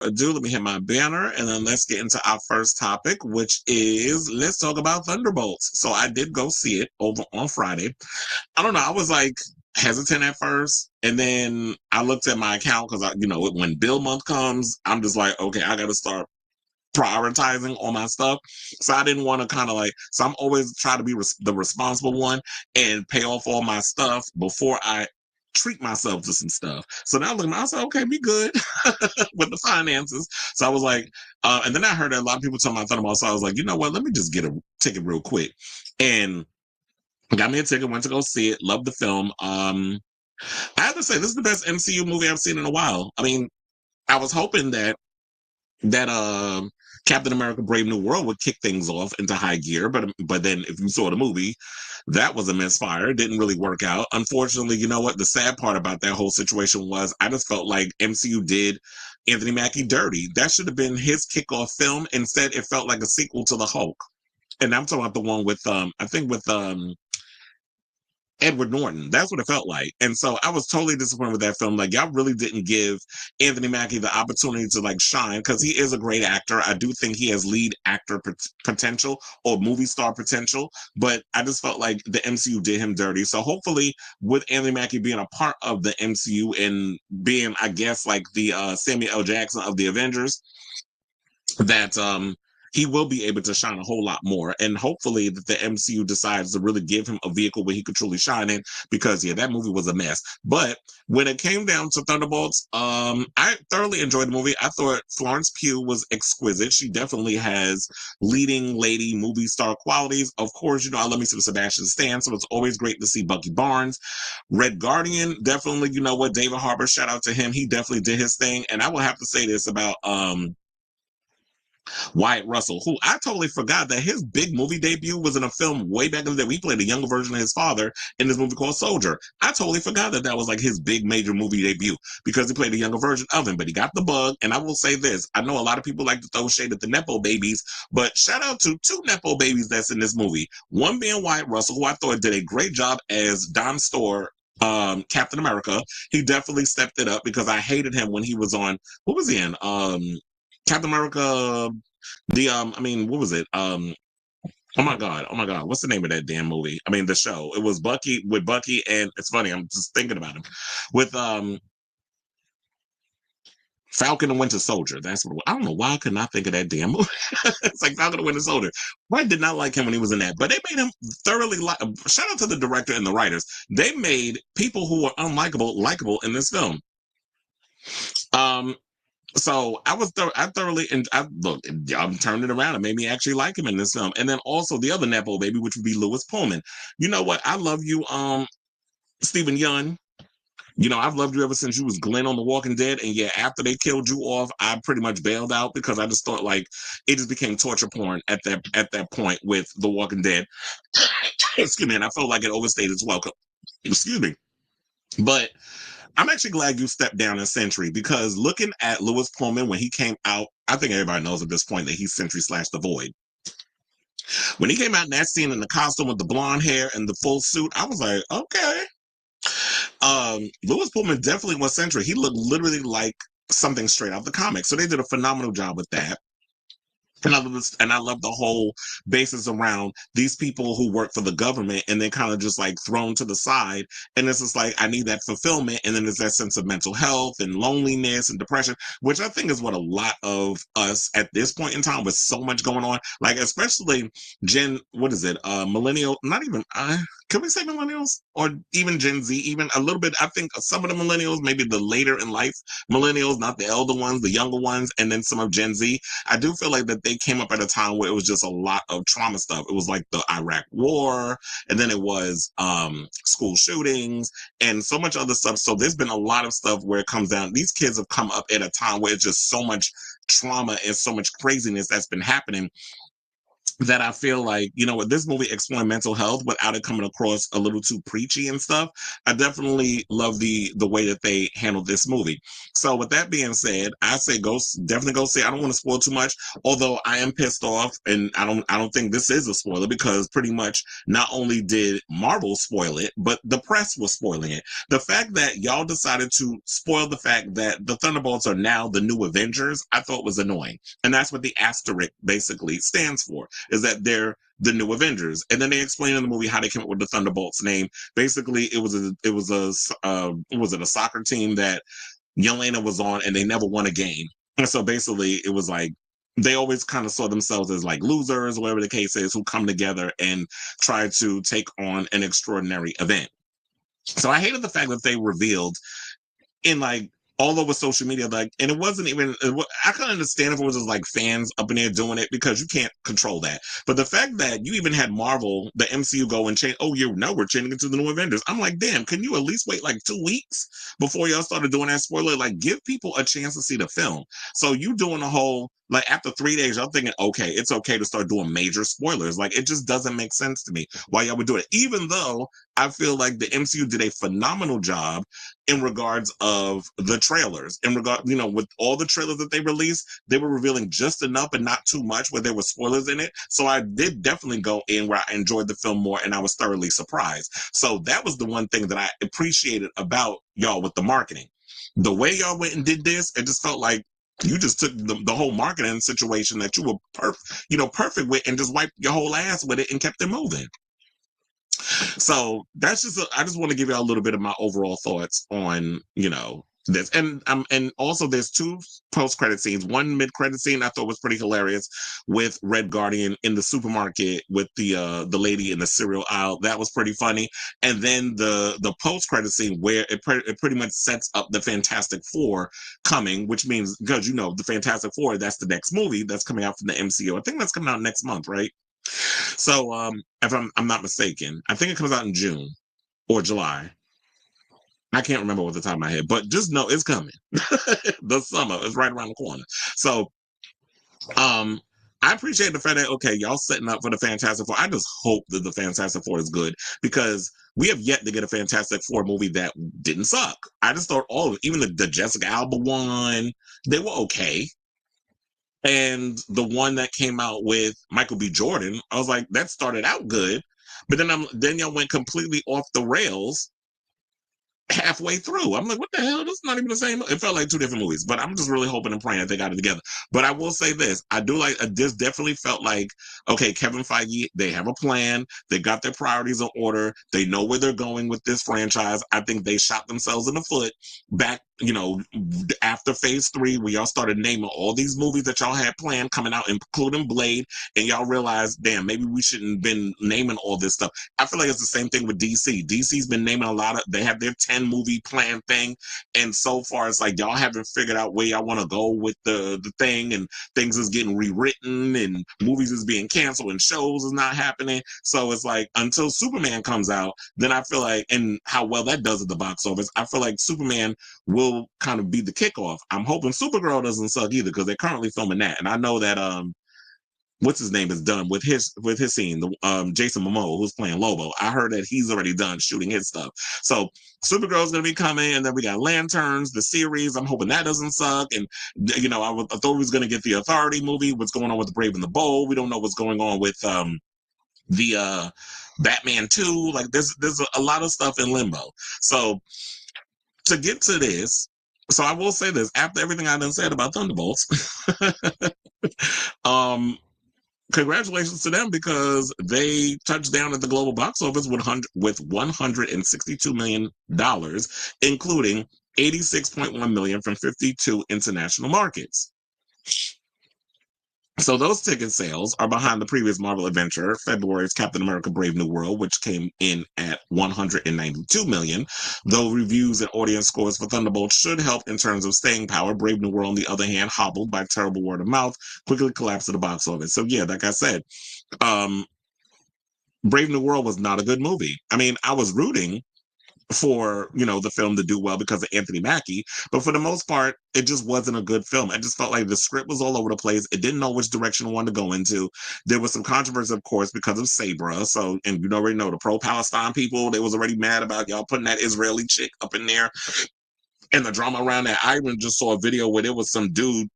ado, let me hit my banner and then let's get into our first topic, which is let's talk about Thunderbolts. So I did go see it over on Friday. I don't know. I was like hesitant at first, and then I looked at my account because when bill month comes, I'm just like, okay, I got to start prioritizing all my stuff. So I didn't want to kind of like. So I'm always trying to be the responsible one and pay off all my stuff before I treat myself to some stuff. So now looking, I was like, okay, be good with the finances. So I was like, and then I heard a lot of people talking about Thunderbolts. So I was like, you know what? Let me just get a ticket real quick, and got me a ticket, went to go see it, loved the film. I have to say, this is the best MCU movie I've seen in a while. I mean, I was hoping that Captain America: Brave New World would kick things off into high gear, but then if you saw the movie, that was a misfire. It didn't really work out. Unfortunately, you know what? The sad part about that whole situation was I just felt like MCU did Anthony Mackie dirty. That should have been his kickoff film. Instead, it felt like a sequel to the Hulk. And I'm talking about the one with I think with Edward Norton. That's what it felt like. And so I was totally disappointed with that film. Like, y'all really didn't give Anthony Mackie the opportunity to like shine because he is a great actor. I do think he has lead actor potential or movie star potential, but I just felt like the MCU did him dirty. So hopefully with Anthony Mackie being a part of the MCU and being, I guess, like the Samuel L. Jackson of the Avengers, that he will be able to shine a whole lot more, and hopefully that the MCU decides to really give him a vehicle where he could truly shine in, because yeah, that movie was a mess. But when it came down to Thunderbolts, I thoroughly enjoyed the movie. I thought Florence Pugh was exquisite. She definitely has leading lady movie star qualities. Of course, I love me some Sebastian Stan, so it's always great to see Bucky Barnes. Red Guardian, definitely, David Harbour, shout out to him. He definitely did his thing. And I will have to say this about Wyatt Russell, who I totally forgot that his big movie debut was in a film way back in the day. We played a younger version of his father in this movie called Soldier. I totally forgot that was like his big major movie debut because he played a younger version of him, but he got the bug. And I will say this, I know a lot of people like to throw shade at the Nepo babies, but shout out to two Nepo babies that's in this movie. One being Wyatt Russell, who I thought did a great job as Don Storr, Captain America. He definitely stepped it up because I hated him when he was on, what was he in? Captain America, what was it? Oh my God, what's the name of that damn movie? I mean, the show. It was Bucky, and it's funny, I'm just thinking about him with Falcon and Winter Soldier. That's what I don't know why I could not think of that damn movie. It's like Falcon and Winter Soldier. I did not like him when he was in that, but they made him thoroughly shout out to the director and the writers. They made people who were unlikable likable in this film. So I thoroughly, and I'm turning it around. It made me actually like him in this film. And then also the other Nepo baby, which would be Lewis Pullman. You know what? I love you, Stephen Young. I've loved you ever since you was Glenn on The Walking Dead. And yeah, after they killed you off, I pretty much bailed out because I just thought like it just became torture porn at that point with The Walking Dead. Excuse me, and I felt like it overstayed its welcome. Excuse me. But I'm actually glad you stepped down in Sentry because looking at Lewis Pullman when he came out, I think everybody knows at this point that he's Sentry / the Void. When he came out in that scene in the costume with the blonde hair and the full suit, I was like, okay. Lewis Pullman definitely was Sentry. He looked literally like something straight out of the comics. So they did a phenomenal job with that. And I love the whole basis around these people who work for the government and then kind of just like thrown to the side. And it's just like, I need that fulfillment. And then there's that sense of mental health and loneliness and depression, which I think is what a lot of us at this point in time with so much going on, like especially millennial, not even, can we say millennials or even Gen Z, even a little bit? I think some of the millennials, maybe the later in life millennials, not the elder ones, the younger ones, and then some of Gen Z. I do feel like that they came up at a time where it was just a lot of trauma stuff. It was like the Iraq War, and then it was school shootings and so much other stuff. So there's been a lot of stuff where it comes down. These kids have come up at a time where it's just so much trauma and so much craziness that's been happening. that I feel like, you know, with this movie exploring mental health without it coming across a little too preachy and stuff, I definitely love the way that they handled this movie. So with that being said, I say definitely go see. I don't want to spoil too much, although I am pissed off, and I don't think this is a spoiler because pretty much not only did Marvel spoil it, but the press was spoiling it. The fact that y'all decided to spoil the fact that the Thunderbolts are now the new Avengers, I thought was annoying. And that's what the asterisk basically stands for, is that they're the new Avengers. And then they explain in the movie how they came up with the Thunderbolts name. Basically, was it a soccer team that Yelena was on, and they never won a game. And so basically, it was like they always kind of saw themselves as like losers, whatever the case is, who come together and try to take on an extraordinary event. So I hated the fact that they revealed in like all over social media, like, and it wasn't even. I can understand if it was just like fans up in there doing it because you can't control that. But the fact that you even had Marvel, the MCU, go and change. Oh, we're changing it to the new Avengers. I'm like, damn, can you at least wait like 2 weeks before y'all started doing that spoiler? Like, give people a chance to see the film. So you doing a whole like after 3 days, y'all thinking, okay, it's okay to start doing major spoilers. Like, it just doesn't make sense to me why y'all would do it. Even though I feel like the MCU did a phenomenal job in regards of the trailers, in regard, with all the trailers that they released, they were revealing just enough and not too much where there were spoilers in it. So I did definitely go in where I enjoyed the film more, and I was thoroughly surprised. So that was the one thing that I appreciated about y'all with the marketing. The way y'all went and did this, it just felt like you just took the whole marketing situation that you were perfect with, and just wiped your whole ass with it and kept it moving. So that's I just want to give you a little bit of my overall thoughts on this, and also there's two post credit scenes. One mid credit scene I thought was pretty hilarious with Red Guardian in the supermarket with the lady in the cereal aisle. That was pretty funny. And then the post credit scene where it pretty much sets up the Fantastic Four coming, which means because the Fantastic Four, that's the next movie that's coming out from the MCU. I think that's coming out next month, right? So, if I'm not mistaken, I think it comes out in June or July. I can't remember off the top of my head, but just know it's coming. The summer is right around the corner. So, I appreciate the fact that y'all setting up for the Fantastic Four. I just hope that the Fantastic Four is good because we have yet to get a Fantastic Four movie that didn't suck. I just thought all of it, even the Jessica Alba one, they were okay. And the one that came out with Michael B. Jordan, I was like, that started out good, but then y'all went completely off the rails halfway through. I'm like, what the hell? That's not even the same. It felt like two different movies, but I'm just really hoping and praying that they got it together. But I will say this. I do like, this definitely felt like, okay, Kevin Feige, they have a plan. They got their priorities in order. They know where they're going with this franchise. I think they shot themselves in the foot back, after phase 3, where y'all started naming all these movies that y'all had planned coming out, including Blade, and y'all realized, damn, maybe we shouldn't have been naming all this stuff. I feel like it's the same thing with DC. DC's been naming they have their 10 movie plan thing, and so far it's like y'all haven't figured out where y'all want to go with the thing, and things is getting rewritten, and movies is being canceled, and shows is not happening. So it's like until Superman comes out, then I feel like, and how well that does at the box office, I feel like Superman will kind of be the kickoff. I'm hoping Supergirl doesn't suck either because they're currently filming that, and I know that what's his name is done with his scene. The Jason Momoa, who's playing Lobo, I heard that he's already done shooting his stuff. So Supergirl's gonna be coming, and then we got Lanterns, the series. I'm hoping that doesn't suck. And I thought we was gonna get the Authority movie. What's going on with the Brave and the Bold? We don't know what's going on with the Batman 2. Like there's a lot of stuff in limbo. So to get to this, so I will say this: after everything I done said about Thunderbolts, congratulations to them because they touched down at the global box office with $162 million, including $86.1 million from 52 international markets. So those ticket sales are behind the previous Marvel adventure, February's Captain America Brave New World, which came in at $192 million. Though reviews and audience scores for Thunderbolts should help in terms of staying power, Brave New World, on the other hand, hobbled by terrible word of mouth, quickly collapsed at the box office. So yeah, like I said, Brave New World was not a good movie. I mean, I was rooting for the film to do well because of Anthony Mackie, but for the most part it just wasn't a good film. I just felt like the script was all over the place. It didn't know which direction it wanted to go into. There was some controversy, of course, because of Sabra. So, and you already know the pro-Palestine people, they was already mad about y'all putting that Israeli chick up in there and the drama around that. I even just saw a video where there was some dude,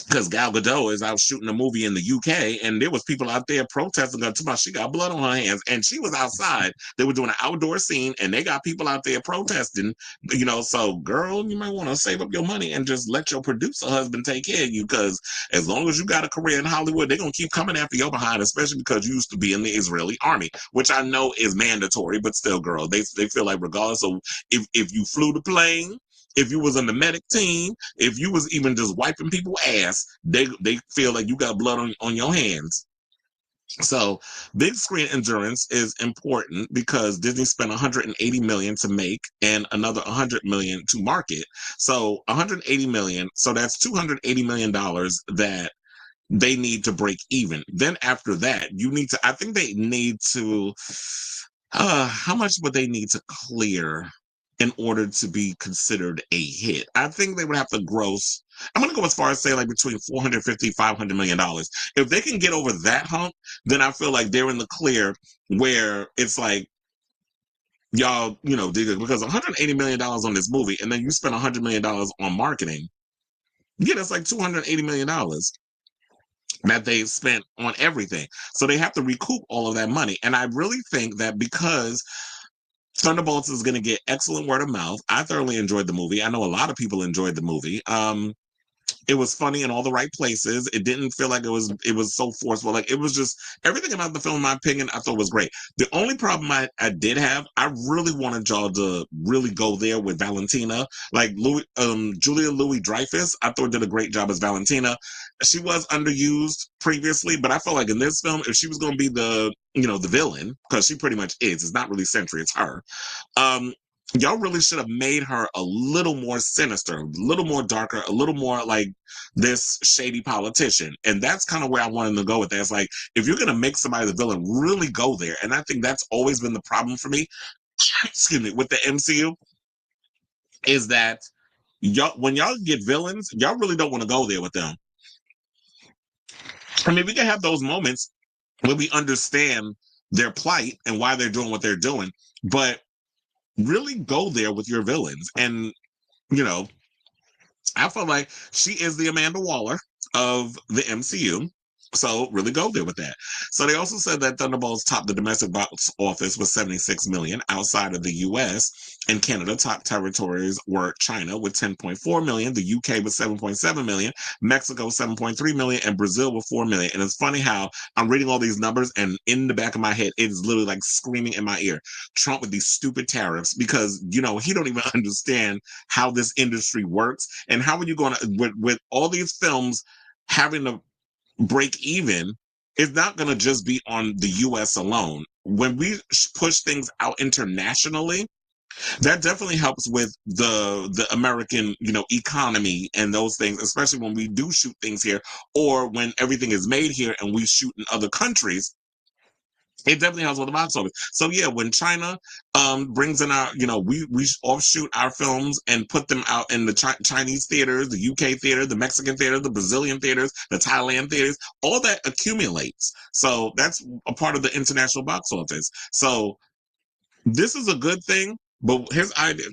because Gal Gadot is out shooting a movie in the UK, and there was people out there protesting her about she got blood on her hands, and she was outside. They were doing an outdoor scene, and they got people out there protesting. So girl, you might want to save up your money and just let your producer husband take care of you, because as long as you got a career in Hollywood, they're gonna keep coming after your behind, especially because you used to be in the Israeli army, which I know is mandatory, but still, girl, they feel like regardless of if you flew the plane, if you was on the medic team, if you was even just wiping people's ass, they feel like you got blood on your hands. So big screen endurance is important because Disney spent 180 million to make and another 100 million to market. So 180 million, so that's 280 million dollars that they need to break even. Then after that, I think they need to how much would they need to clear in order to be considered a hit? I think they would have to gross, I'm going to go as far as say like between 450, $500 million. If they can get over that hump, then I feel like they're in the clear, where it's like, y'all, because $180 million on this movie, and then you spend $100 million on marketing. Yeah, that's like $280 million that they spent on everything. So they have to recoup all of that money. And I really think that because Thunderbolts is going to get excellent word of mouth. I thoroughly enjoyed the movie. I know a lot of people enjoyed the movie. It was funny in all the right places. It didn't feel like it was so forceful. Like, it was just everything about the film, in my opinion, I thought was great. The only problem I did have, I really wanted y'all to really go there with Valentina. Like Julia Louis-Dreyfus, I thought did a great job as Valentina. She was underused previously, but I felt like in this film, if she was going to be the villain, because she pretty much is, it's not really Sentry, it's her. Y'all really should have made her a little more sinister, a little more darker, a little more like this shady politician. And that's kind of where I wanted to go with that. It's like, if you're going to make somebody the villain, really go there. And I think that's always been the problem for me, excuse me, with the MCU, is that when y'all get villains, y'all really don't want to go there with them. I mean, we can have those moments where we understand their plight and why they're doing what they're doing, but really go there with your villains. And I feel like she is the Amanda Waller of the MCU. So really go there with that. So they also said that Thunderbolts topped the domestic box office with 76 million outside of the US and Canada. Top territories were China with 10.4 million, the UK with 7.7 million, Mexico 7.3 million, and Brazil with 4 million. And it's funny how I'm reading all these numbers, and in the back of my head, it is literally like screaming in my ear, Trump with these stupid tariffs, because he don't even understand how this industry works. And how are you going to, with all these films having to break even, it's not going to just be on the US alone. When we push things out internationally, that definitely helps with the American economy and those things, especially when we do shoot things here, or when everything is made here and we shoot in other countries. It definitely helps with the box office. So yeah, when China brings in our, we offshoot our films and put them out in the Chinese theaters, the UK theater, the Mexican theater, the Brazilian theaters, the Thailand theaters, all that accumulates. So that's a part of the international box office. So this is a good thing. But his idea,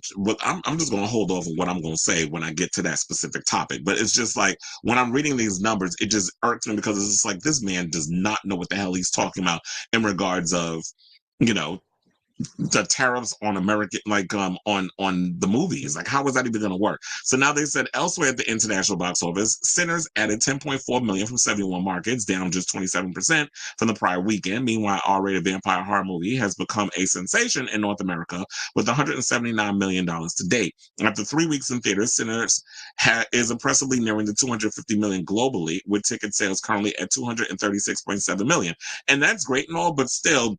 I'm just going to hold off on what I'm going to say when I get to that specific topic. But it's just like, when I'm reading these numbers, it just irks me, because it's just like, this man does not know what the hell he's talking about in regards of, the tariffs on American, like on the movies. Like, how is that even going to work? So now they said elsewhere at the international box office, Sinners added 10.4 million from 71 markets, down just 27% from the prior weekend. Meanwhile, R-rated vampire horror movie has become a sensation in North America with $179 million to date. After 3 weeks in theaters, Sinners is impressively nearing the 250 million globally, with ticket sales currently at 236.7 million. And that's great and all, but still,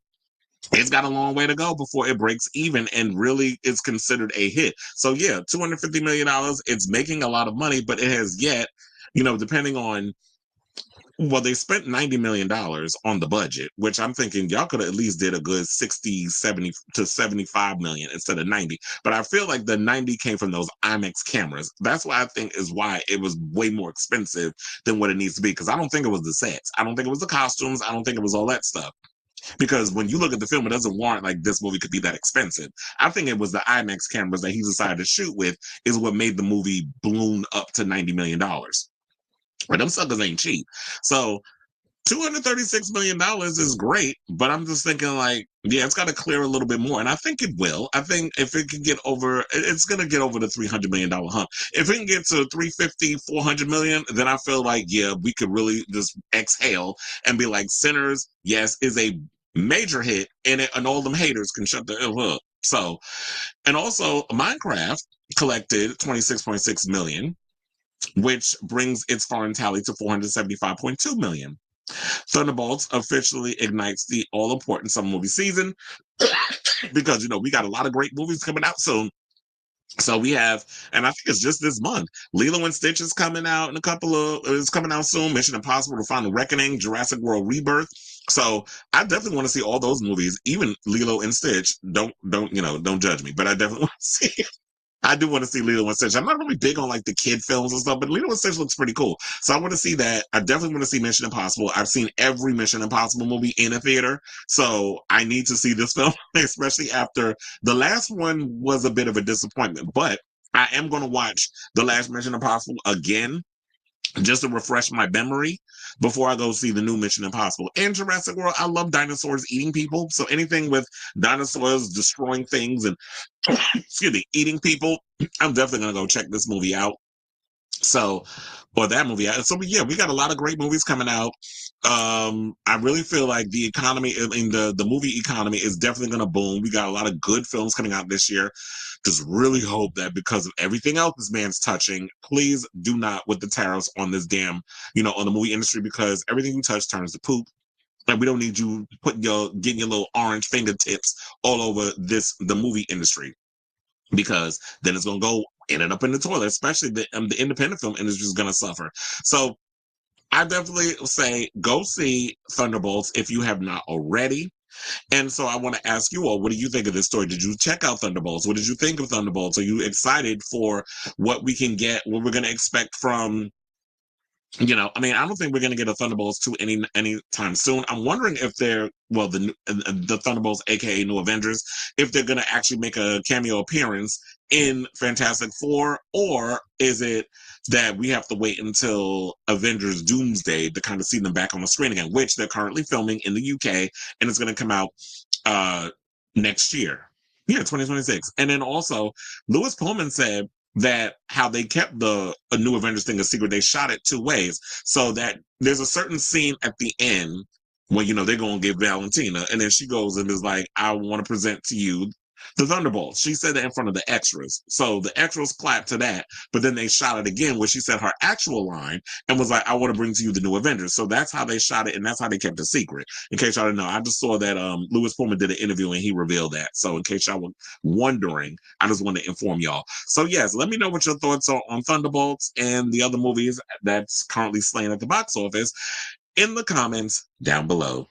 it's got a long way to go before it breaks even and really is considered a hit. So yeah, $250 million, it's making a lot of money, but it has yet, depending on Well, they spent $90 million on the budget, which I'm thinking y'all could have at least did a good 60, 70 to 75 million instead of 90. But I feel like the 90 came from those IMAX cameras. That's why I think is why it was way more expensive than what it needs to be. Because I don't think it was the sets. I don't think it was the costumes. I don't think it was all that stuff. Because when you look at the film, it doesn't warrant like this movie could be that expensive. I think it was the IMAX cameras that he decided to shoot with is what made the movie balloon up to $90 million. But them suckers ain't cheap. So $236 million is great, but I'm just thinking like, yeah, it's got to clear a little bit more. And I think it will. I think if it can get over, it's going to get over the $300 million hump. If it can get to 350, 400 million, then I feel like, yeah, we could really just exhale and be like, Sinners, yes, is a major hit and all them haters can shut the hell up. So, and also Minecraft collected 26.6 million, which brings its foreign tally to 475.2 million. Thunderbolts officially ignites the all important summer movie season because we got a lot of great movies coming out soon. So we have, and I think it's just this month, Lilo and Stitch is coming out in is coming out soon. Mission Impossible: The Final Reckoning, Jurassic World Rebirth. So I definitely want to see all those movies, even Lilo and Stitch. Don't judge me, but I definitely want to see. I do want to see Lilo and Stitch. I'm not really big on like the kid films and stuff, but Lilo and Stitch looks pretty cool. So I want to see that. I definitely want to see Mission Impossible. I've seen every Mission Impossible movie in a theater, so I need to see this film, especially after the last one was a bit of a disappointment. But I am going to watch the last Mission Impossible again just to refresh my memory before I go see the new Mission Impossible. And Jurassic World, I love dinosaurs eating people. So anything with dinosaurs destroying things and excuse me, eating people, I'm definitely gonna go check this movie out. So, or that movie out. So yeah, we got a lot of great movies coming out. I really feel like the economy, I mean the movie economy is definitely gonna boom. We got a lot of good films coming out this year. Just really hope that because of everything else this man's touching, please do not with the tariffs on this damn, on the movie industry, because everything you touch turns to poop. And we don't need you getting your little orange fingertips all over the movie industry, because then it's gonna go ended up in the toilet. Especially the independent film industry is gonna suffer. So I definitely say go see Thunderbolts if you have not already. And so I want to ask you all, what do you think of this story? Did you check out Thunderbolts? What did you think of Thunderbolts? Are you excited for what we can get, what we're going to expect from, I mean, I don't think we're going to get a Thunderbolts 2 anytime soon. I'm wondering if the Thunderbolts, aka New Avengers, if they're going to actually make a cameo appearance in Fantastic Four, or is it that we have to wait until Avengers Doomsday to kind of see them back on the screen again, which they're currently filming in the UK, and it's going to come out next year. Yeah, 2026. And then also, Lewis Pullman said that how they kept the New Avengers thing a secret, they shot it two ways. So that there's a certain scene at the end when, they're going to get Valentina, and then she goes and is like, I want to present to you the Thunderbolts. She said that in front of the extras. So the extras clapped to that, but then they shot it again where she said her actual line and was like, I want to bring to you the New Avengers. So that's how they shot it, and that's how they kept it secret. In case y'all didn't know, I just saw that Lewis Pullman did an interview and he revealed that. So in case y'all were wondering, I just want to inform y'all. So yes, let me know what your thoughts are on Thunderbolts and the other movies that's currently slaying at the box office in the comments down below.